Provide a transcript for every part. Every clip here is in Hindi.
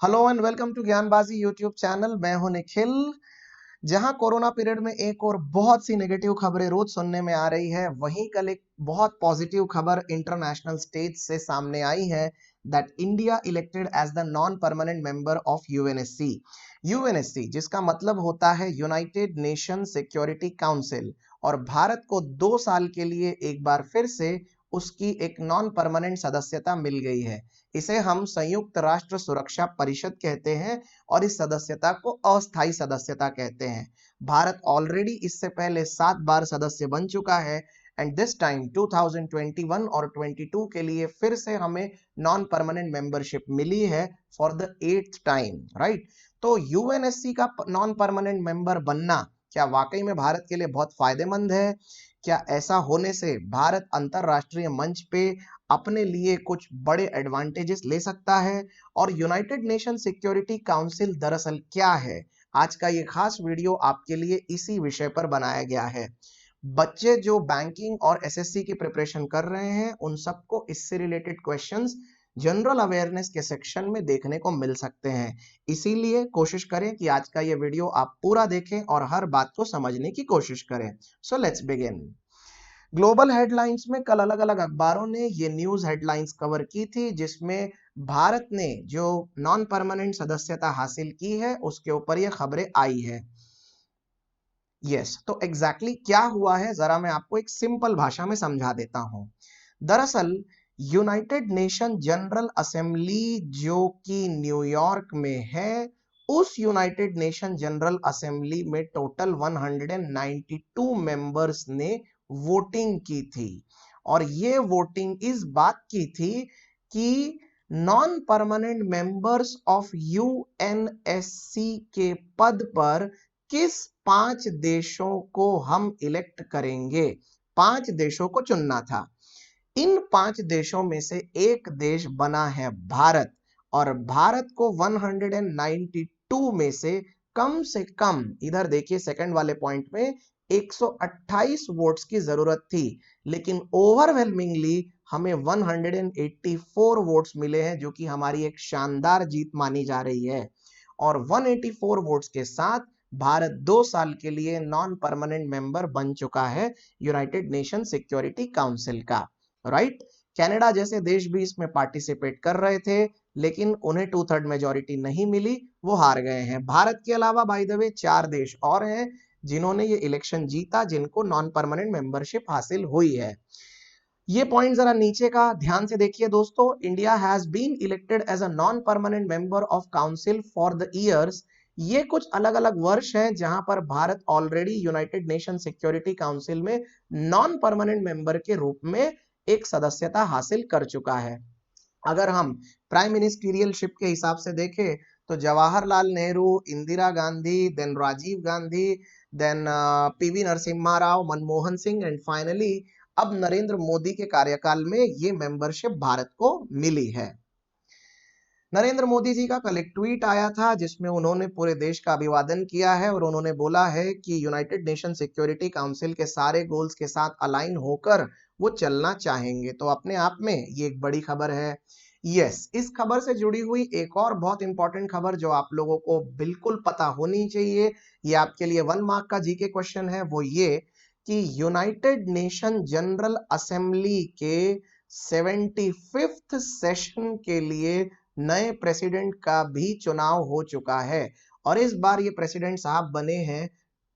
Hello and welcome to Gyanbaazi YouTube channel. मैं हूं निखिल। जहां कोरोना पीरियड में एक और बहुत सी नेगेटिव खबरें रोज सुनने में आ रही है, वहीं कल एक बहुत पॉजिटिव खबर इंटरनेशनल स्टेज से सामने आई है that India elected as the non permanent member of UNSC. UNSC जिसका मतलब होता है यूनाइटेड नेशन सिक्योरिटी काउंसिल, और भारत को 2 साल के लिए एक बार फिर से उसकी एक नॉन परमानेंट सदस्यता मिल गई है। इसे हम संयुक्त राष्ट्र सुरक्षा परिषद कहते हैं और इस सदस्यता को अस्थायी सदस्यता कहते हैं। भारत ऑलरेडी इससे पहले 7 बार सदस्य बन चुका है एंड दिस टाइम 2021 और 22 के लिए फिर से हमें नॉन परमानेंट मेंबरशिप मिली है for the 8th time, right. तो यूएनएससी का नॉन परमानेंट मेंबर बनना क्या वाकई में भारत के लिए बहुत फायदेमंद है? क्या ऐसा होने से भारत अंतरराष्ट्रीय मंच पे अपने लिए कुछ बड़े एडवांटेजेस ले सकता है? और यूनाइटेड नेशन सिक्योरिटी काउंसिल दरअसल क्या है? आज का ये खास वीडियो आपके लिए इसी विषय पर बनाया गया है। बच्चे जो बैंकिंग और एसएससी की प्रिपरेशन कर रहे हैं, उन सबको इससे रिलेटेड क्वेश्चंस जनरल अवेयरनेस के सेक्शन में देखने को मिल सकते हैं। इसीलिए कोशिश करें कि आज का ये वीडियो आप पूरा देखें और हर बात को समझने की कोशिश करें। So let's begin. Global headlines में कल अलग अलग अखबारों ने ये न्यूज हेडलाइंस कवर की थी, जिसमें भारत ने जो नॉन परमानेंट सदस्यता हासिल की है उसके ऊपर ये खबरें आई है। यस, तो एग्जैक्टली क्या हुआ है जरा मैं आपको एक सिंपल भाषा में समझा देता हूं। दरअसल यूनाइटेड नेशन जनरल असेंबली जो कि न्यूयॉर्क में है, उस यूनाइटेड नेशन जनरल असेंबली में टोटल 192 मेंबर्स ने वोटिंग की थी। और ये वोटिंग इस बात की थी कि non permanent members of UNSC के पद पर किस 5 देशों को हम इलेक्ट करेंगे। 5 देशों को चुनना था। इन 5 देशों में से एक देश बना है भारत, और भारत को 192 में से कम, इधर देखिए सेकंड वाले पॉइंट में 128 वोट्स की जरूरत थी, लेकिन ओवरवेलमिंगली हमें 184 वोट्स मिले हैं, जो कि हमारी एक शानदार जीत मानी जा रही है। और 184 वोट्स के साथ भारत 2 साल के लिए नॉन परमानेंट मेंबर बन चुका है यूनाइटेड नेशन सिक्योरिटी काउंसिल का, राइट। कनाडा जैसे देश भी इसमें पार्टिसिपेट कर रहे थे, लेकिन उन्हें 2/3 मेजोरिटी नहीं मिली, वो हार गए हैं। भारत के अलावा बाय द वे 4 देश और हैं जिन्होंने ये इलेक्शन जीता, जिनको नॉन परमानेंट मेंबरशिप हासिल हुई है। ये पॉइंट जरा नीचे का ध्यान से देखिए दोस्तों। India has been elected as a non permanent member of council for the years. ये कुछ अलग अलग वर्ष हैं जहां पर Bharat already United Nation Security Council में नॉन परमानेंट मेंबर के रूप में एक सदस्यता हासिल कर चुका है। अगर हम प्राइम मिनिस्टीरियलशिप के हिसाब से देखें तो Jawaharlal Nehru, Indira Gandhi, then Rajiv Gandhi, then PV Narasimha Rao, Manmohan Singh and finally अब नरेंद्र मोदी के कार्यकाल में ये मेंबरशिप भारत को मिली है। नरेंद्र मोदी जी का कल एक ट्वीट आया था जिसमें उन्होंने पूरे देश का अभिवादन किया है और उन्होंने बोला है कि यूनाइटेड नेशन सिक्योरिटी काउंसिल के सारे गोल्स के साथ अलाइन होकर वो चलना चाहेंगे। तो अपने आप में ये एक बड़ी खबर है। यस, इस खबर से जुड़ी हुई एक और बहुत इंपॉर्टेंट खबर जो आप लोगों को बिल्कुल पता होनी चाहिए, ये आपके लिए 1 मार्क का जीके क्वेश्चन है, वो ये कि यूनाइटेड नेशन जनरल असेंबली के 75th सेशन के लिए नए प्रेसिडेंट का भी चुनाव हो चुका है। और इस बार ये प्रेसिडेंट साहब बने हैं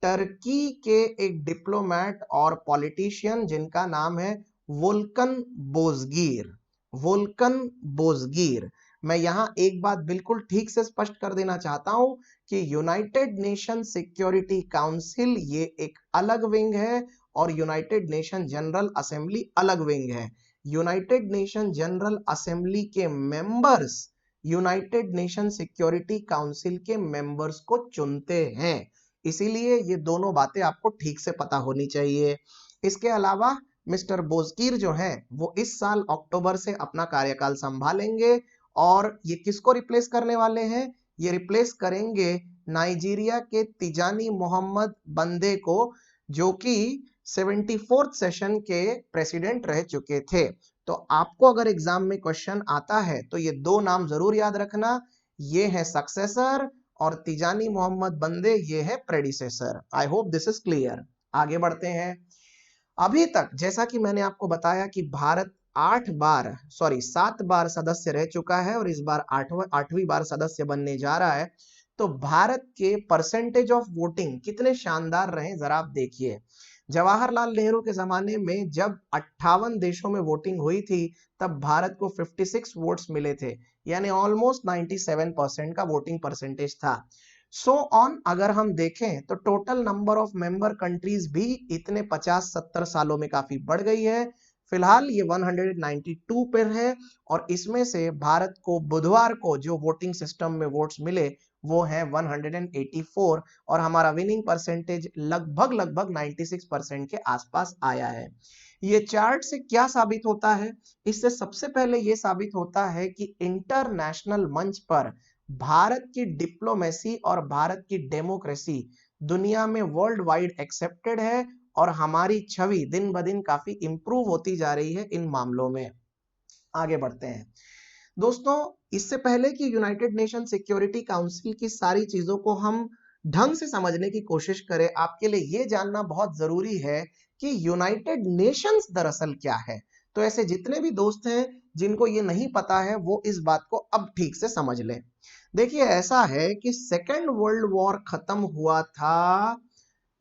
टर्की के एक डिप्लोमेट और पॉलिटिशियन जिनका नाम है वोल्कन बोजगीर। वोल्कन बोजगीर। मैं यहां एक बात बिल्कुल ठीक से स्पष्ट कर देना चाहता हूं कि यूनाइटेड नेशन सिक्योरिटी काउंसिल ये एक अलग विंग है और यूनाइटेड नेशन जनरल असेंबली अलग विंग है। यूनाइटेड नेशन जनरल असेंबली के members United Nation Security council के मेंबर्स को चुनते हैं, इसीलिए ये दोनों बातें आपको ठीक से पता होनी चाहिए। इसके अलावा मिस्टर बोजकीर जो हैं वो इस साल अक्टूबर से अपना कार्यकाल संभालेंगे, और ये किसको रिप्लेस करने वाले हैं? ये रिप्लेस करेंगे नाइजीरिया के तिजानी मोहम्मद बंदे को, जो कि 74th सेशन के प्रेसिडेंट रह चुके थे। तो आपको अगर एग्जाम में क्वेश्चन आता है तो ये 2 नाम जरूर याद रखना, ये है सक्सेसर और तिजानी मोहम्मद बंदे ये है predecessor. I hope this is clear. आगे बढ़ते हैं। अभी तक जैसा कि मैंने आपको बताया कि भारत 7 बार सदस्य रह चुका है और इस बार आठवीं बार सदस्य बनने जा रहा है। तो भारत के परसेंटेज ऑफ वोटिंग कितने शानदार रहे जरा आप देखिए। जवाहरलाल नेहरू के जमाने में जब 58 देशों में वोटिंग हुई थी तब भारत को 56 वोट्स मिले थे, यानी ऑलमोस्ट 97% का वोटिंग परसेंटेज था। सो ऑन अगर हम देखें तो total number of member countries भी इतने 50-70 सालों में काफी बढ़ गई है। फिलहाल ये 192 पर है और इसमें से भारत को बुधवार को जो वोटिंग सिस्टम में वोट्स मिले वो है 184 और हमारा विनिंग परसेंटेज लगभग 96% के आसपास आया है। ये चार्ट से क्या साबित होता है? इससे सबसे पहले ये साबित होता है कि इंटरनेशनल मंच पर भारत की डिप्लोमेसी और भारत की डेमोक्रेसी दुनिया में वर्ल्ड वाइड एक्सेप्टेड है और हमारी छवि दिन ब दिन काफी इंप्रूव होती जा रही है इन मामलों में। आगे बढ़ते हैं दोस्तों। इससे पहले कि यूनाइटेड नेशन सिक्योरिटी काउंसिल की सारी चीजों को हम ढंग से समझने की कोशिश करें, आपके लिए यह जानना बहुत जरूरी है कि यूनाइटेड नेशंस दरअसल क्या है। तो ऐसे जितने भी दोस्त हैं जिनको ये नहीं पता है वो इस बात को अब ठीक से समझ लें। देखिए ऐसा है कि सेकेंड वर्ल्ड वॉर खत्म हुआ था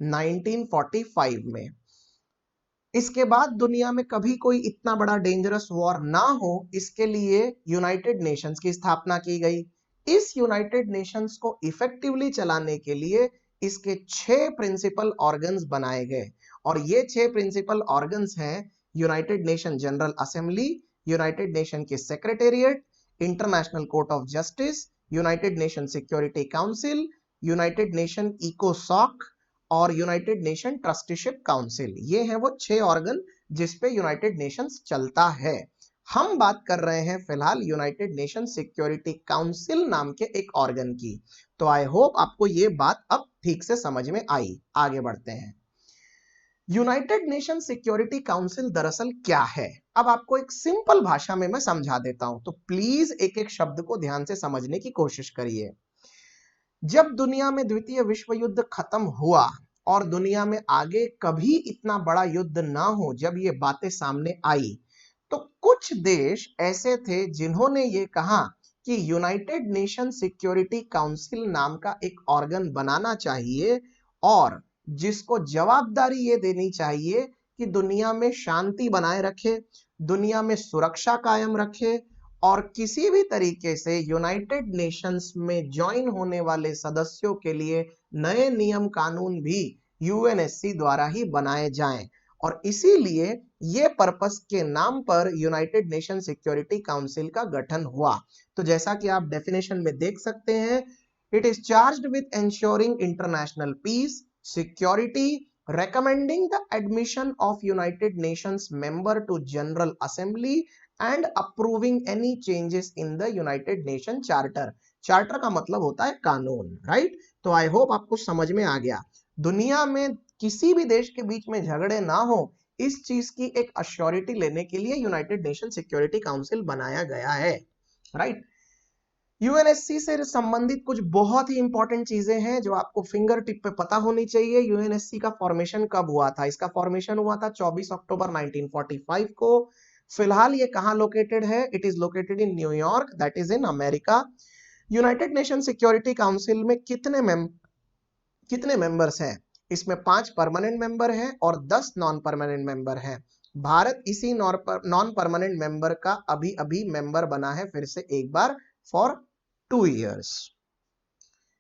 1945 में। इसके बाद दुनिया में कभी कोई इतना बड़ा डेंजरस वॉर ना हो इसके लिए यूनाइटेड नेशंस की स्थापना की गई। इस यूनाइटेड नेशंस को इफेक्टिवली चलाने के लिए इसके 6 प्रिंसिपल ऑर्गन्स बनाए गए और ये 6 प्रिंसिपल ऑर्गन्स हैं United Nation General Assembly, United Nation के secretariat, International Court of Justice, United Nation Security Council, United Nation इकोसॉक और यूनाइटेड नेशन ट्रस्टीशिप काउंसिल। ये हैं वो 6 ऑर्गन जिसपे यूनाइटेड नेशंस चलता है। हम बात कर रहे हैं फिलहाल यूनाइटेड नेशन सिक्योरिटी काउंसिल नाम के एक ऑर्गन की। तो आई होप आपको ये बात अब ठीक से समझ में आई। आगे बढ़ते हैं। यूनाइटेड नेशन सिक्योरिटी काउंसिल दरअसल क्या है, अब आपको एक सिंपल भाषा में मैं समझा देता हूं, तो प्लीज एक एक शब्द को ध्यान से समझने की कोशिश करिए। जब दुनिया में द्वितीय विश्व युद्ध खत्म हुआ और दुनिया में आगे कभी इतना बड़ा युद्ध ना हो, जब ये बातें सामने आई तो कुछ देश ऐसे थे जिन्होंने ये कहा कि यूनाइटेड नेशन सिक्योरिटी काउंसिल नाम का एक ऑर्गन बनाना चाहिए और जिसको जवाबदारी ये देनी चाहिए कि दुनिया में शांति बनाए रखे, दुनिया में सुरक्षा कायम रखे और किसी भी तरीके से यूनाइटेड नेशंस में ज्वाइन होने वाले सदस्यों के लिए नए नियम कानून भी यूएनएससी द्वारा ही बनाए जाएं। और इसीलिए ये पर्पस के नाम पर यूनाइटेड नेशन सिक्योरिटी काउंसिल का गठन हुआ। तो जैसा कि आप डेफिनेशन में देख सकते हैं, it is charged with ensuring international peace, security, recommending the admission of United Nations member to General Assembly and approving any changes in the United Nation Charter। Charter का मतलब होता है कानून, राइट? तो आई होप आपको समझ में आ गया। दुनिया में किसी भी देश के बीच में झगड़े ना हो इस चीज की एक अश्योरिटी लेने के लिए यूनाइटेड नेशन सिक्योरिटी काउंसिल बनाया गया है, राइट? यूएनएससी से संबंधित कुछ बहुत ही इंपॉर्टेंट चीजें हैं जो आपको फिंगर टिप पे पता होनी चाहिए। यूएनएससी का फॉर्मेशन कब हुआ था? इसका फॉर्मेशन हुआ था 24 अक्टूबर 1945 को। फिलहाल ये कहां लोकेटेड है? It is located in New York, that is in America. United Nation Security Council में कितने मेंबर्स हैं? इसमें 5 परमानेंट मेंबर हैं और 10 नॉन परमानेंट मेंबर हैं। भारत इसी नॉन परमानेंट मेंबर का अभी अभी मेंबर बना है फिर से एक बार फॉर 2 years।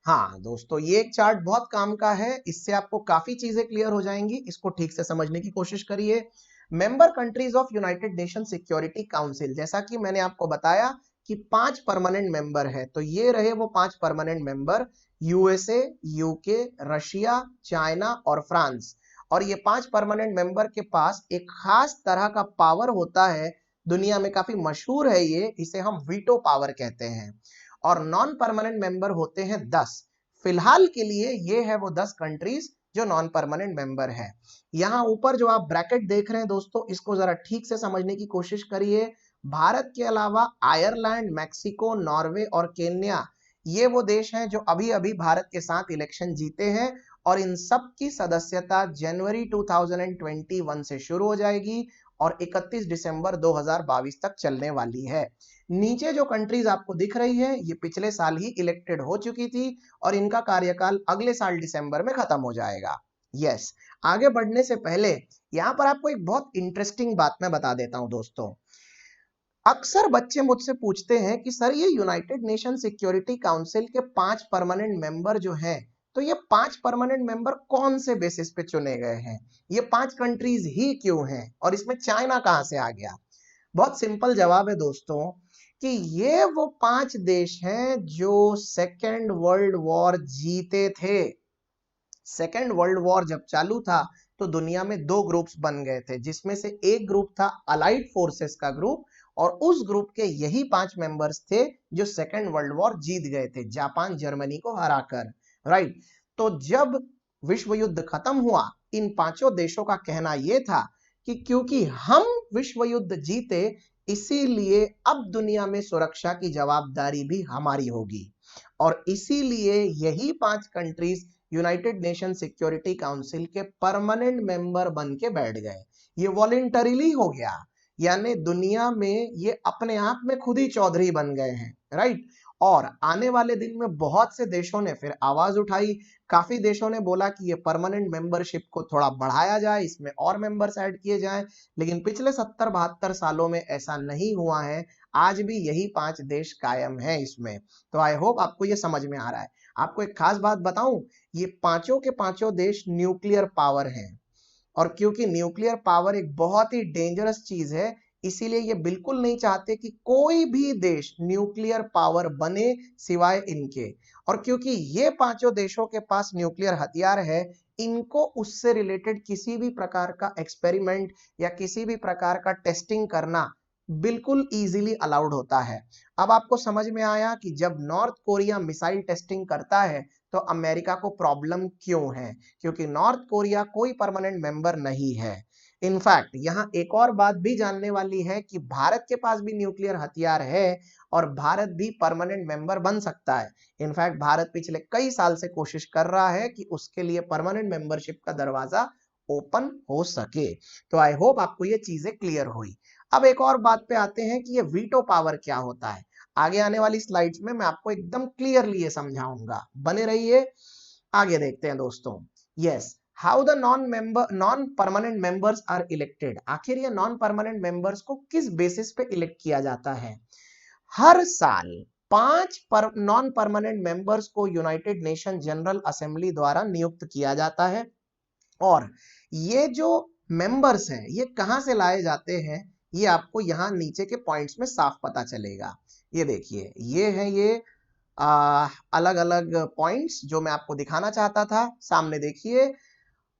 हाँ दोस्तों, ये एक चार्ट बहुत काम का है, इससे आपको काफी चीजें क्लियर हो जाएंगी। इसको ठीक से समझने की कोशिश करिए। Member countries of United Nation Security council, जैसा कि मैंने आपको बताया कि 5 परमानेंट मेंबर है, तो ये रहे वो 5 permanent member, USA, UK, Russia, China और फ्रांस। और ये 5 परमानेंट मेंबर के पास एक खास तरह का पावर होता है, दुनिया में काफी मशहूर है ये, इसे हम वीटो पावर कहते हैं। और नॉन परमानेंट मेंबर होते हैं 10। फिलहाल के लिए ये है वो 10 कंट्रीज जो नॉन परमानेंट मेंबर है। यहां ऊपर जो आप ब्रैकेट देख रहे हैं दोस्तों, इसको जरा ठीक से समझने की कोशिश करिए। भारत के अलावा आयरलैंड, मैक्सिको, नॉर्वे और केन्या, ये वो देश हैं जो अभी अभी भारत के साथ इलेक्शन जीते हैं और इन सब की सदस्यता जनवरी 2021 से शुरू हो जाएगी और 31 दिसंबर 2022 तक चलने वाली है। नीचे जो कंट्रीज आपको दिख रही है ये पिछले साल ही इलेक्टेड हो चुकी थी और इनका कार्यकाल अगले साल दिसंबर में खत्म हो जाएगा। यस, आगे बढ़ने से पहले यहां पर आपको एक बहुत इंटरेस्टिंग बात मैं बता देता हूं दोस्तों। अक्सर बच्चे मुझसे पूछते हैं कि सर ये यूनाइटेड नेशन सिक्योरिटी काउंसिल के 5 परमानेंट मेंबर जो हैं, तो ये 5 परमानेंट मेंबर कौन से बेसिस पे चुने गए हैं, ये 5 कंट्रीज ही क्यों हैं और इसमें चाइना कहां से आ गया। बहुत सिंपल जवाब है दोस्तों कि ये वो 5 देश हैं जो सेकेंड वर्ल्ड वॉर जीते थे। सेकेंड वर्ल्ड वॉर जब चालू था तो दुनिया में 2 ग्रुप्स बन गए थे, जिसमें से एक ग्रुप था अलाइड फोर्सेस का ग्रुप और उस ग्रुप के यही 5 मेंबर्स थे जो सेकेंड वर्ल्ड वॉर जीत गए थे जापान जर्मनी को हराकर। राइट, तो जब विश्व युद्ध खत्म हुआ इन पांचों देशों का कहना यह था कि क्योंकि हम विश्व युद्ध जीते इसीलिए अब दुनिया में सुरक्षा की जवाबदारी भी हमारी होगी और इसीलिए यही 5 countries United Nation Security council के परमानेंट मेंबर बन के बैठ गए। ये वॉलेंटरीली हो गया, यानी दुनिया में ये अपने आप में खुद ही चौधरी बन गए हैं। राइट, और आने वाले दिन में बहुत से देशों ने फिर आवाज उठाई, काफी देशों ने बोला कि ये परमानेंट मेंबरशिप को थोड़ा बढ़ाया जाए, इसमें और मेंबर्स ऐड किए जाएं, लेकिन पिछले 70-72 सालों में ऐसा नहीं हुआ है। आज भी यही 5 देश कायम हैं इसमें। तो आई होप आपको ये समझ में आ रहा है। आपको एक खास बात बताऊं, ये पांचों के पांचों देश न्यूक्लियर पावर हैं और क्योंकि न्यूक्लियर पावर एक बहुत ही डेंजरस चीज है इसीलिए ये बिल्कुल नहीं चाहते कि कोई भी देश न्यूक्लियर पावर बने सिवाय इनके। और क्योंकि ये पांचों देशों के पास न्यूक्लियर हथियार है, इनको उससे रिलेटेड किसी भी प्रकार का एक्सपेरिमेंट या किसी भी प्रकार का टेस्टिंग करना बिल्कुल इजीली अलाउड होता है। अब आपको समझ में आया कि जब नॉर्थ कोरिया मिसाइल टेस्टिंग करता है तो अमेरिका को प्रॉब्लम क्यों है, क्योंकि नॉर्थ कोरिया कोई परमानेंट मेंबर नहीं है। इनफैक्ट यहाँ एक और बात भी जानने वाली है कि भारत के पास भी न्यूक्लियर हथियार है और भारत भी परमानेंट मेंबर बन सकता है। इनफैक्ट भारत पिछले कई साल से कोशिश कर रहा है कि उसके लिए परमानेंट मेंबरशिप का दरवाजा ओपन हो सके। तो आई होप आपको ये चीजें क्लियर हुई। अब एक और बात पे आते हैं कि ये वीटो पावर क्या होता है। आगे आने वाली स्लाइड्स में मैं आपको एकदम क्लियरली ये समझाऊंगा, बने रहिए। आगे देखते हैं दोस्तों। Yes, how the non permanent members are elected. आखिर ये नॉन परमानेंट मेंबर्स को किस बेसिस पे इलेक्ट किया जाता है। हर साल 5 नॉन परमानेंट मेंबर्स को यूनाइटेड नेशन जनरल असेंबली द्वारा नियुक्त किया जाता है और ये जो मेंबर्स हैं ये कहां से लाए जाते हैं ये आपको यहां नीचे के पॉइंट्स में साफ पता चलेगा। ये देखिए, ये है ये अलग अलग पॉइंट्स जो मैं आपको दिखाना चाहता था। सामने देखिए,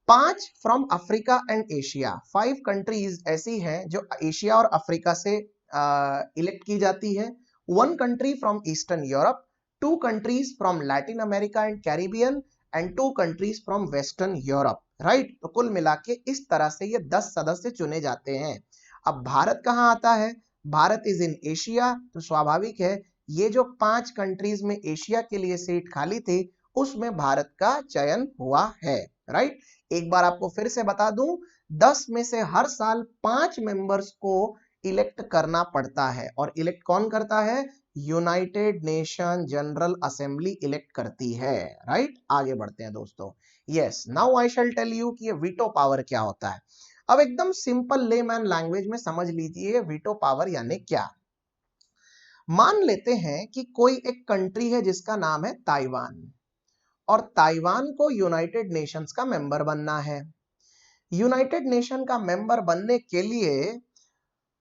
5 from Africa and Asia, 5 countries ऐसी हैं जो एशिया और अफ्रीका से इलेक्ट की जाती है। 1 country from eastern Europe, 2 countries from Latin America and Caribbean and 2 countries from western Europe. Right, तो कुल मिला के इस तरह से ये 10 सदस्य चुने जाते हैं। अब भारत कहां आता है, भारत इज इन एशिया, तो स्वाभाविक है ये जो 5 कंट्रीज में एशिया के लिए सीट खाली थी उसमें भारत का चयन हुआ है। राइट, एक बार आपको फिर से बता दूं, 10 में से हर साल 5 मेंबर्स को इलेक्ट करना पड़ता है और इलेक्ट कौन करता है, United Nation General Assembly elect करती है। राइट, आगे बढ़ते हैं दोस्तों। Yes, now I shall tell you कि ये वीटो पावर क्या होता है। अब एकदम सिंपल लेमैन लैंग्वेज में समझ लीजिए वीटो पावर यानी क्या। मान लेते हैं कि कोई एक कंट्री है जिसका नाम है ताइवान और ताइवान को यूनाइटेड नेशंस का मेंबर बनना है। यूनाइटेड नेशन का मेंबर बनने के लिए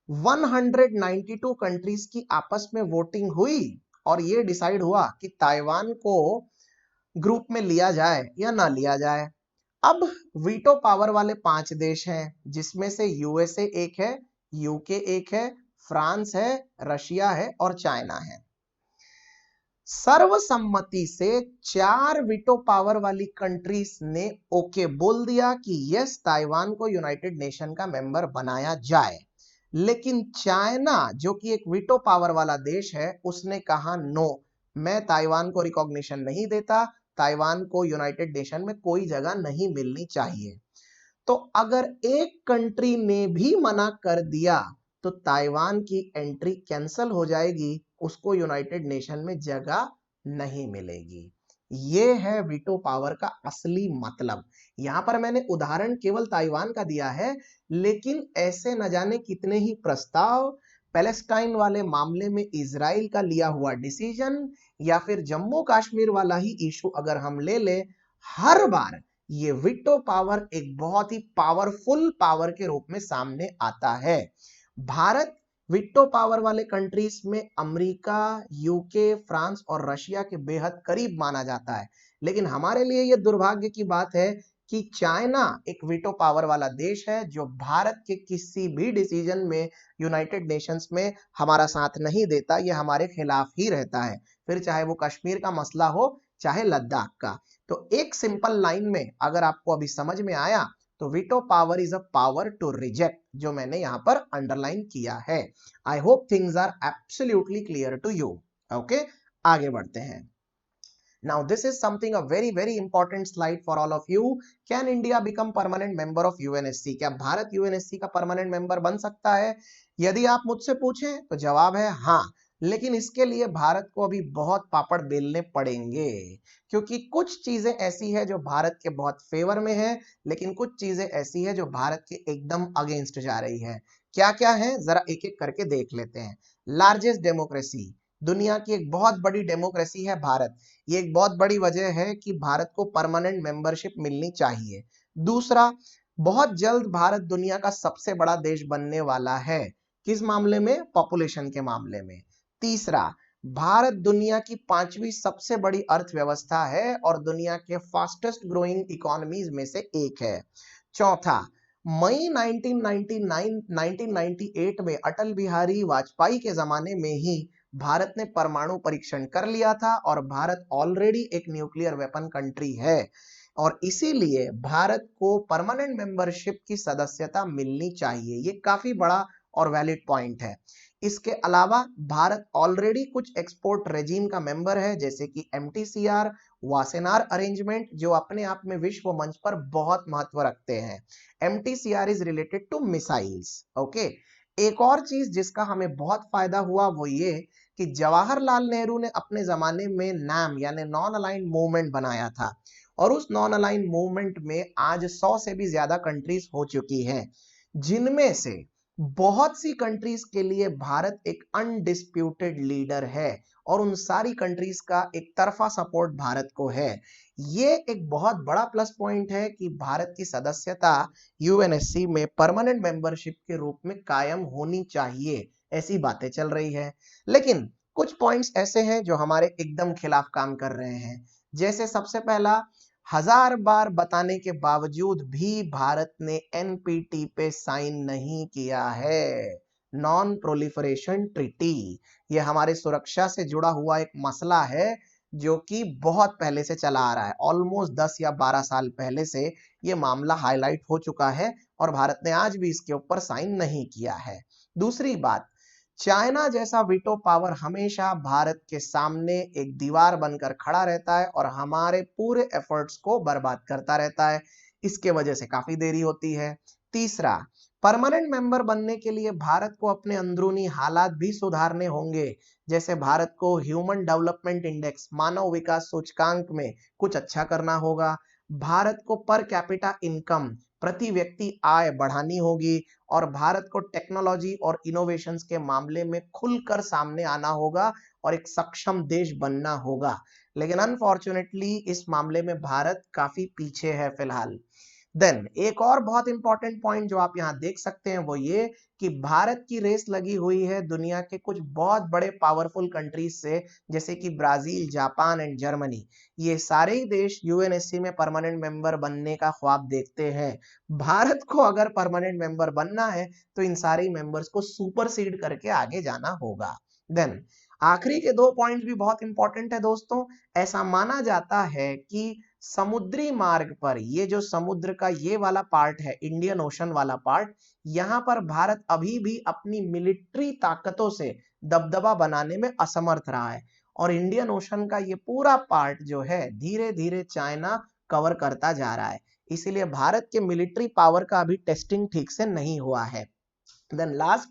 192 कंट्रीज की आपस में वोटिंग हुई और ये डिसाइड हुआ कि ताइवान को ग्रुप में लिया जाए या ना लिया जाए। अब वीटो पावर वाले 5 देश हैं जिसमें से यूएसए एक है, यूके एक है, फ्रांस है, रशिया है और चाइना है। सर्वसम्मति से 4 वीटो पावर वाली कंट्रीज ने ओके बोल दिया कि यस, ताइवान को यूनाइटेड नेशन का मेंबर बनाया जाए। लेकिन चाइना जो कि एक वीटो पावर वाला देश है उसने कहा नो, मैं ताइवान को रिकॉग्निशन नहीं देता, ताइवान को यूनाइटेड नेशन में कोई जगह नहीं मिलनी चाहिए। तो अगर एक कंट्री ने भी मना कर दिया तो ताइवान की एंट्री कैंसल हो जाएगी, उसको यूनाइटेड नेशन में जगह नहीं मिलेगी। ये है वीटो पावर का असली मतलब। यहां पर मैंने उदाहरण केवल ताइवान का दिया है, लेकिन ऐसे न जाने कितने ही प्रस्ताव, पैलेस्टाइन वाले मामले में इजराइल का लिया हुआ डिसीजन, या फिर जम्मू कश्मीर वाला ही इशू अगर हम ले ले, हर बार ये वीटो पावर एक बहुत ही पावरफुल पावर के रूप में सामने आता है। भारत वीटो पावर वाले कंट्रीज में अमेरिका, यूके, फ्रांस और रशिया के बेहद करीब माना जाता है, लेकिन हमारे लिए यह दुर्भाग्य की बात है कि चाइना एक वीटो पावर वाला देश है जो भारत के किसी भी डिसीजन में यूनाइटेड नेशंस में हमारा साथ नहीं देता, यह हमारे खिलाफ ही रहता है, फिर चाहे वो कश्मीर का मसला हो चाहे लद्दाख का। तो एक सिंपल लाइन में अगर आपको अभी समझ में आया तो veto power is a power to reject, जो मैंने यहां पर अंडरलाइन किया है। I hope things are absolutely clear to you. Okay, आगे बढ़ते हैं। Now this is something a very important slide for all of you. Can India become permanent member of UNSC? क्या भारत UNSC का परमानेंट मेंबर बन सकता है? यदि आप मुझसे पूछें तो जवाब है हाँ, लेकिन इसके लिए भारत को अभी बहुत पापड़ बेलने पड़ेंगे, क्योंकि कुछ चीजें ऐसी है जो भारत के बहुत फेवर में है, लेकिन कुछ चीजें ऐसी है जो भारत के एकदम अगेंस्ट जा रही है। क्या क्या है जरा एक एक करके देख लेते हैं। लार्जेस्ट डेमोक्रेसी, दुनिया की एक बहुत बड़ी डेमोक्रेसी है भारत, ये एक बहुत बड़ी वजह है कि भारत को परमानेंट मेंबरशिप मिलनी चाहिए। दूसरा, बहुत जल्द भारत दुनिया का सबसे बड़ा देश बनने वाला है। किस मामले में? पॉपुलेशन के मामले में। तीसरा, भारत दुनिया की 5वीं सबसे बड़ी अर्थव्यवस्था है और दुनिया के फास्टेस्ट ग्रोइंग इकोनॉमीज में से एक है। चौथा, मई 1998 में अटल बिहारी वाजपेयी के जमाने में ही भारत ने परमाणु परीक्षण कर लिया था और भारत ऑलरेडी एक न्यूक्लियर वेपन कंट्री है, और इसीलिए भारत को परमानेंट मेंबरशिप की सदस्यता मिलनी चाहिए। ये काफी बड़ा और वैलिड पॉइंट है। इसके अलावा भारत ऑलरेडी कुछ एक्सपोर्ट रेजीम का मेंबर है, जैसे कि MTCR, वासेनार अरेंजमेंट, जो अपने आप में विश्व मंच पर बहुत महत्व रखते हैं। MTCR is related to missiles. Okay, एक और चीज जिसका हमें बहुत फायदा हुआ वो ये कि जवाहरलाल नेहरू ने अपने जमाने में NAM यानी नॉन अलाइंड मूवमेंट बनाया था, और उस नॉन अलाइंड मूवमेंट में आज 100 से भी ज्यादा कंट्रीज हो चुकी हैं, जिनमें से बहुत सी कंट्रीज के लिए भारत एक अनडिस्प्यूटेड लीडर है, और उन सारी कंट्रीज का एक तरफा सपोर्ट भारत को है। ये एक बहुत बड़ा प्लस पॉइंट है कि भारत की सदस्यता UNSC में परमानेंट मेंबरशिप के रूप में कायम होनी चाहिए, ऐसी बातें चल रही है। लेकिन कुछ पॉइंट्स ऐसे हैं जो हमारे एकदम खिलाफ काम कर रहे हैं। जैसे सबसे पहला, 1000 बार बताने के बावजूद भी भारत ने NPT पे साइन नहीं किया है, नॉन प्रोलिफरेशन ट्रीटी। ये हमारे सुरक्षा से जुड़ा हुआ एक मसला है जो कि बहुत पहले से चला आ रहा है, ऑलमोस्ट 10 या 12 साल पहले से ये मामला हाईलाइट हो चुका है, और भारत ने आज भी इसके ऊपर साइन नहीं किया है। दूसरी बात, चाइना जैसा वीटो पावर हमेशा भारत के सामने एक दीवार बनकर खड़ा रहता है और हमारे पूरे एफर्ट्स को बर्बाद करता रहता है, इसके वजह से काफी देरी होती है। तीसरा, परमानेंट मेंबर बनने के लिए भारत को अपने अंदरूनी हालात भी सुधारने होंगे, जैसे भारत को ह्यूमन डेवलपमेंट इंडेक्स, मानव विकास सूचकांक में कुछ अच्छा करना होगा। भारत को पर कैपिटा इनकम, प्रति व्यक्ति आय बढ़ानी होगी, और भारत को टेक्नोलॉजी और इनोवेशंस के मामले में खुलकर सामने आना होगा और एक सक्षम देश बनना होगा। लेकिन अनफॉर्चुनेटली इस मामले में भारत काफी पीछे है फिलहाल। देन एक और बहुत इंपॉर्टेंट पॉइंट जो आप यहाँ देख सकते हैं वो ये कि भारत की रेस लगी हुई है दुनिया के कुछ बहुत बड़े पावरफुल कंट्रीज से, जैसे कि ब्राजील, जापान एंड जर्मनी। ये सारे ही देश UNSC में परमानेंट मेंबर बनने का ख्वाब देखते हैं। भारत को अगर परमानेंट मेंबर बनना है तो इन सारे मेंबर्स को सुपरसीड करके आगे जाना होगा। देन आखिरी के 2 पॉइंट्स भी बहुत इंपॉर्टेंट है दोस्तों। ऐसा माना जाता है कि समुद्री मार्ग पर, ये जो समुद्र का ये वाला पार्ट है, इंडियन ओशन वाला पार्ट, यहां पर भारत अभी भी अपनी मिलिट्री ताकतों से दबदबा बनाने में असमर्थ रहा है, और इंडियन ओशन का ये पूरा पार्ट जो है धीरे धीरे चाइना कवर करता जा रहा है। इसीलिए भारत के मिलिट्री पावर का अभी टेस्टिंग ठीक से नहीं हुआ है। देन लास्ट,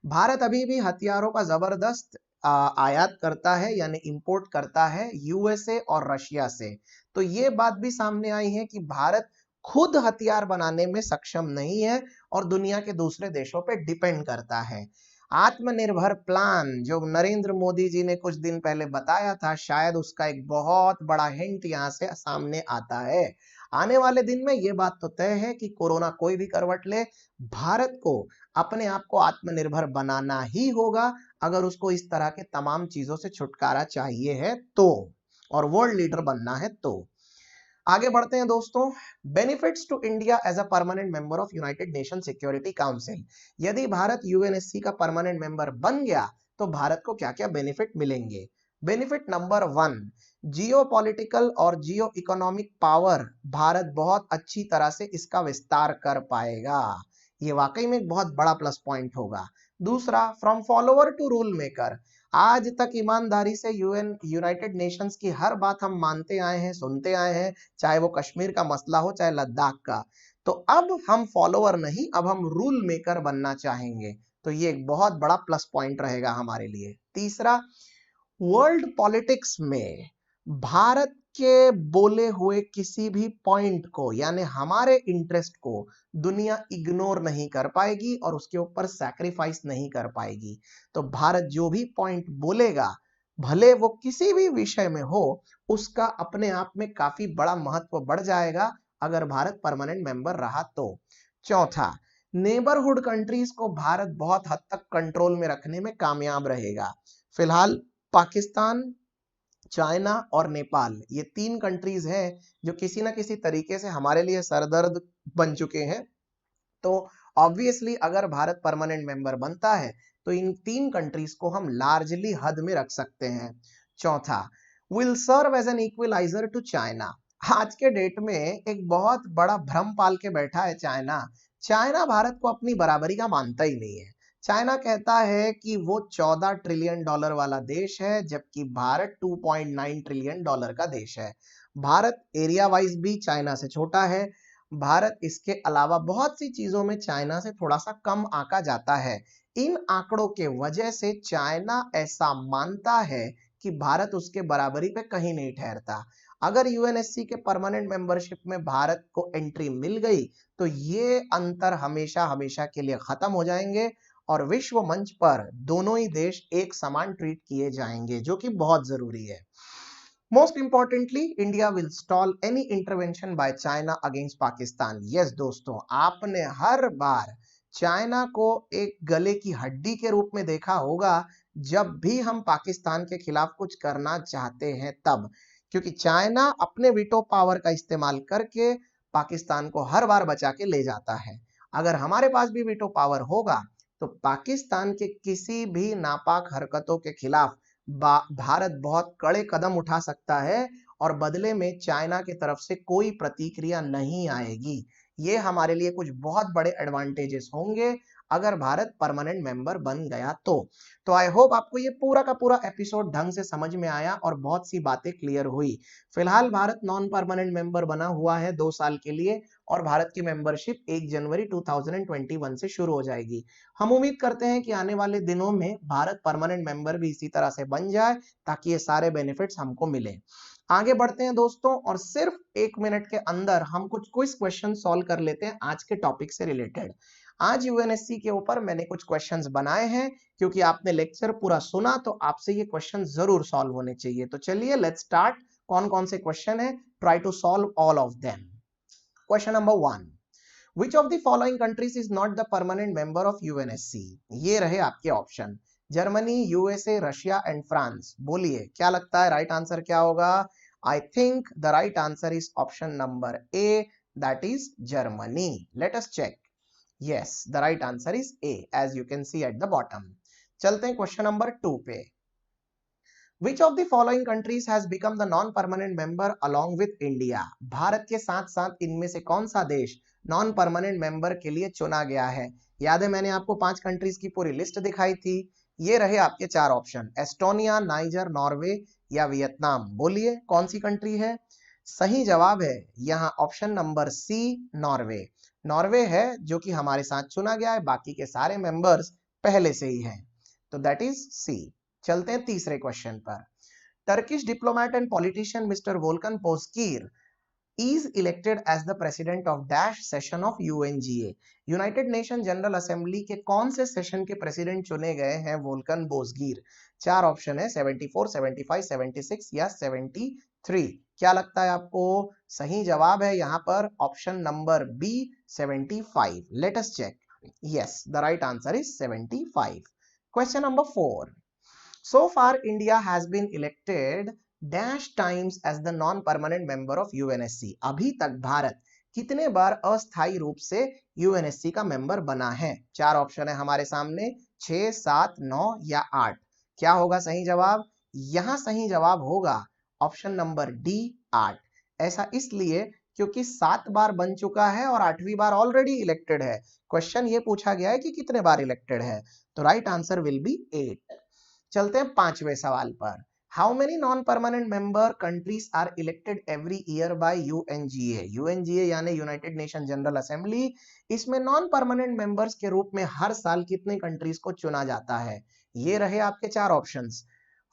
भारत अभी भी हथियारों का जबरदस्त आयात करता है यानी इंपोर्ट करता है यूएसए और रशिया से। तो ये बात भी सामने आई है कि भारत खुद हथियार बनाने में सक्षम नहीं है और दुनिया के दूसरे देशों पे डिपेंड करता है। आत्मनिर्भर प्लान जो नरेंद्र मोदी जी ने कुछ दिन पहले बताया था, शायद उसका एक बहुत बड़ा हिंट यहाँ से सामने आता है। आने वाले दिन में ये बात तो तय है कि कोरोना कोई भी करवट ले, भारत को अपने आप को आत्मनिर्भर बनाना ही होगा अगर उसको इस तरह के तमाम चीजों से छुटकारा चाहिए है तो, और वर्ल्ड लीडर बनना है तो। आगे बढ़ते हैं दोस्तों। Benefits to India as a permanent member of United Nation Security Council. यदि भारत यूएनएससी का परमानेंट मेंबर बन गया तो भारत को क्या क्या बेनिफिट मिलेंगे। बेनिफिट नंबर 1, जियो पॉलिटिकल और जियो इकोनॉमिक पावर भारत बहुत अच्छी तरह से इसका विस्तार कर पाएगा। ये वाकई में एक बहुत बड़ा प्लस पॉइंट होगा। दूसरा, from follower to rule maker. आज तक ईमानदारी से यूनाइटेड नेशंस की हर बात हम मानते आए हैं, सुनते आए हैं, चाहे वो कश्मीर का मसला हो चाहे लद्दाख का। तो अब हम फॉलोअर नहीं, अब हम रूल मेकर बनना चाहेंगे। तो ये एक बहुत बड़ा प्लस पॉइंट रहेगा हमारे लिए। तीसरा, वर्ल्ड पॉलिटिक्स में भारत के बोले हुए किसी भी पॉइंट को यानी हमारे इंटरेस्ट को दुनिया इग्नोर नहीं कर पाएगी और उसके ऊपर सैक्रिफाइस नहीं कर पाएगी। तो भारत जो भी पॉइंट बोलेगा, भले वो किसी भी विषय में हो, उसका अपने आप में काफी बड़ा महत्व बढ़ जाएगा अगर भारत परमानेंट मेंबर रहा तो। चौथा, नेबरहुड कंट्रीज को भारत बहुत हद तक कंट्रोल में रखने में कामयाब रहेगा। फिलहाल पाकिस्तान, चाइना और नेपाल, ये 3 कंट्रीज हैं जो किसी ना किसी तरीके से हमारे लिए सरदर्द बन चुके हैं। तो ऑब्वियसली अगर भारत परमानेंट मेंबर बनता है तो इन 3 कंट्रीज को हम लार्जली हद में रख सकते हैं। चौथा, will serve as an equaliser to China. आज के डेट में एक बहुत बड़ा भ्रम पाल के बैठा है चाइना। चाइना भारत को अपनी बराबरी का मानता ही नहीं है। चाइना कहता है कि वो 14 ट्रिलियन डॉलर वाला देश है जबकि भारत 2.9 ट्रिलियन डॉलर का देश है। भारत एरिया वाइज भी चाइना से छोटा है। भारत इसके अलावा बहुत सी चीजों में चाइना से थोड़ा सा कम आंका जाता है। इन आंकड़ों के वजह से चाइना ऐसा मानता है कि भारत उसके बराबरी पे कहीं नहीं ठहरता। अगर यूएनएससी के परमानेंट मेंबरशिप में भारत को एंट्री मिल गई तो ये अंतर हमेशा हमेशा के लिए खत्म हो जाएंगे और विश्व मंच पर दोनों ही देश एक समान ट्रीट किए जाएंगे, जो कि बहुत जरूरी है। Most importantly, India will stall any intervention by China against Pakistan. Yes दोस्तों, आपने हर बार चाइना को एक गले की हड्डी के रूप में देखा होगा जब भी हम पाकिस्तान के खिलाफ कुछ करना चाहते हैं तब, क्योंकि चाइना अपने वीटो पावर का इस्तेमाल करके पाकिस्तान को हर बार बचा के ले जाता है। अगर हमारे पास भी वीटो पावर होगा तो पाकिस्तान के किसी भी नापाक हरकतों के खिलाफ भारत बहुत कड़े कदम उठा सकता है और बदले में चाइना की तरफ से कोई प्रतिक्रिया नहीं आएगी। ये हमारे लिए कुछ बहुत बड़े एडवांटेजेस होंगे अगर भारत परमानेंट मेंबर बन गया तो आई होप आपको ये पूरा का पूरा एपिसोड ढंग से समझ में आया और बहुत सी बातें क्लियर हुई। फिलहाल भारत नॉन परमानेंट मेंबर बना हुआ है 2 साल के लिए और भारत की मेंबरशिप 1 जनवरी 2021 से शुरू हो जाएगी। हम उम्मीद करते हैं कि आने वाले दिनों में भारत परमानेंट मेंबर भी इसी तरह से बन जाए ताकि ये सारे बेनिफिट्स हमको मिले। आगे बढ़ते हैं दोस्तों और सिर्फ 1 मिनट के अंदर हम कुछ क्विज क्वेश्चन सॉल्व कर लेते हैं आज के टॉपिक से रिलेटेड। आज यूएनएससी के ऊपर मैंने कुछ क्वेश्चंस बनाए हैं क्योंकि आपने लेक्चर पूरा सुना तो आपसे ये क्वेश्चन जरूर सॉल्व होने चाहिए। तो चलिए लेट्स स्टार्ट। कौन कौन से क्वेश्चन है, try to solve all of them. Question number 1, Which of the following countries is not the permanent member of UNSC? ये रहे आपके option, Germany, USA, Russia and France. बोलिए क्या लगता है राइट आंसर क्या होगा? I think the right answer is option number A, that is Germany. Let us check. Yes, the right answer is A, as you can see at the bottom. चलते हैं क्वेश्चन नंबर 2 पे। Which of the following countries has become the non-permanent member along with India? Bharat के साथ साथ इनमें से कौन सा देश नॉन परमानेंट मेंबर के लिए चुना गया है? याद है मैंने आपको 5 कंट्रीज की पूरी लिस्ट दिखाई थी। ये रहे आपके चार ऑप्शन, एस्टोनिया, नाइजर, नॉर्वे या वियतनाम। बोलिए कौन सी कंट्री है? सही जवाब है यहाँ option number C, Norway. Norway है जो कि हमारे साथ चुना गया है, बाकी के सारे मेंबर्स पहले से ही हैं, तो दैट इज सी। चलते हैं तीसरे क्वेश्चन पर। Turkish diplomat and politician mister Volkan Bozkir is elected as the president of dash session of UNGA। United Nation General assembly के कौन से सेशन के प्रेसिडेंट चुने गए हैं वोल्कन बोस्गीर? चार ऑप्शन है, 74, 75, 76 या 73। क्या लगता है आपको? सही जवाब है यहाँ पर option number B, 75। Let us check. Yes, the right answer is 75। Question number 4। So far, India has been elected dash times as the non-permanent member of UNSC। अभी तक भारत कितने बार अस्थायी रूप से UNSC का मेंबर बना है? चार ऑप्शन है हमारे सामने, 6, 7, 9 या 8। क्या होगा सही जवाब? यहां सही जवाब होगा ऑप्शन नंबर डी, 8। ऐसा इसलिए क्योंकि 7 बार बन चुका है और 8वीं बार ऑलरेडी इलेक्टेड है। क्वेश्चन ये पूछा गया है कि कितने बार इलेक्टेड है, तो राइट आंसर विल बी 8। चलते हैं पांचवें सवाल पर। How many non permanent member countries are elected every year by UNGA? UNGA यानी यूनाइटेड नेशन जनरल असेंबली, इसमें नॉन परमानेंट मेंबर्स के रूप में हर साल कितने कंट्रीज को चुना जाता है? ये रहे आपके चार ऑप्शंस,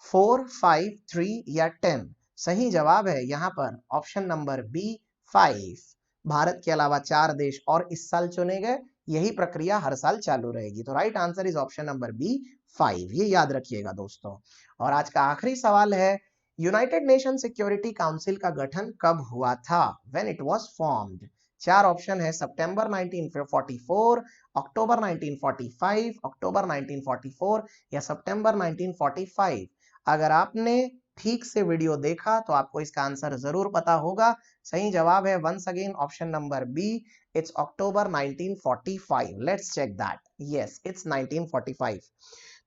4, 5, 3 या 10। सही जवाब है यहाँ पर ऑप्शन नंबर बी, 5। भारत के अलावा 4 देश और इस साल चुने गए, यही प्रक्रिया हर साल चालू रहेगी, तो right answer is option number B, 5। ये याद रखिएगा दोस्तों। और आज का आखिरी सवाल है, यूनाइटेड नेशन सिक्योरिटी काउंसिल का गठन कब हुआ था? When it was formed. चार ऑप्शन है, सितंबर 1944, अक्टूबर 1945, अक्टूबर 1944 या सितंबर 1945। अगर आपने ठीक से वीडियो देखा तो आपको इसका आंसर जरूर पता होगा। सही जवाब है once again option number B, it's October 1945। Let's check that. Yes, it's 1945।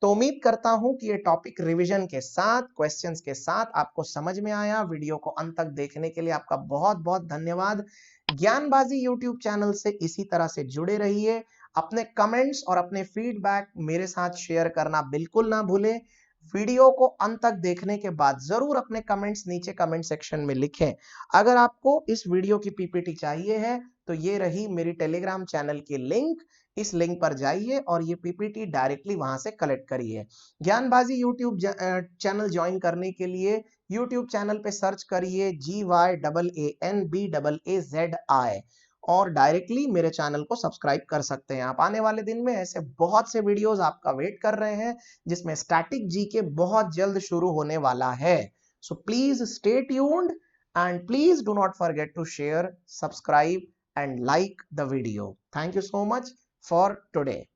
तो उम्मीद करता हूं कि ये टॉपिक रिवीजन के साथ, क्वेश्चंस के साथ आपको समझ में आया। वीडियो को अंत तक देखने के लिए आपका बहुत बहुत धन्यवाद। ज्ञानबाजी यूट्यूब चैनल से इसी तरह से जुड़े रहिए। अपने कमेंट्स और अपने फीडबैक मेरे साथ शेयर करना बिल्कुल ना भूलें। वीडियो को अंत तक देखने के बाद जरूर अपने कमेंट्स नीचे कमेंट सेक्शन में लिखें। अगर आपको इस वीडियो की पीपीटी चाहिए है तो ये रही मेरी टेलीग्राम चैनल की लिंक। इस लिंक पर जाइए और ये पीपीटी डायरेक्टली वहां से कलेक्ट करिए। ज्ञानबाजी यूट्यूब चैनल ज्वाइन करने के लिए यूट्यूब चैनल पे सर्च करिए GYANBAAZI और डायरेक्टली मेरे चैनल को सब्सक्राइब कर सकते हैं आप। आने वाले दिन में ऐसे बहुत से वीडियोस आपका वेट कर रहे हैं, जिसमें स्टैटिक जीके बहुत जल्द शुरू होने वाला है। So please stay tuned and please do not forget to share, subscribe and like the video. Thank you so much for today.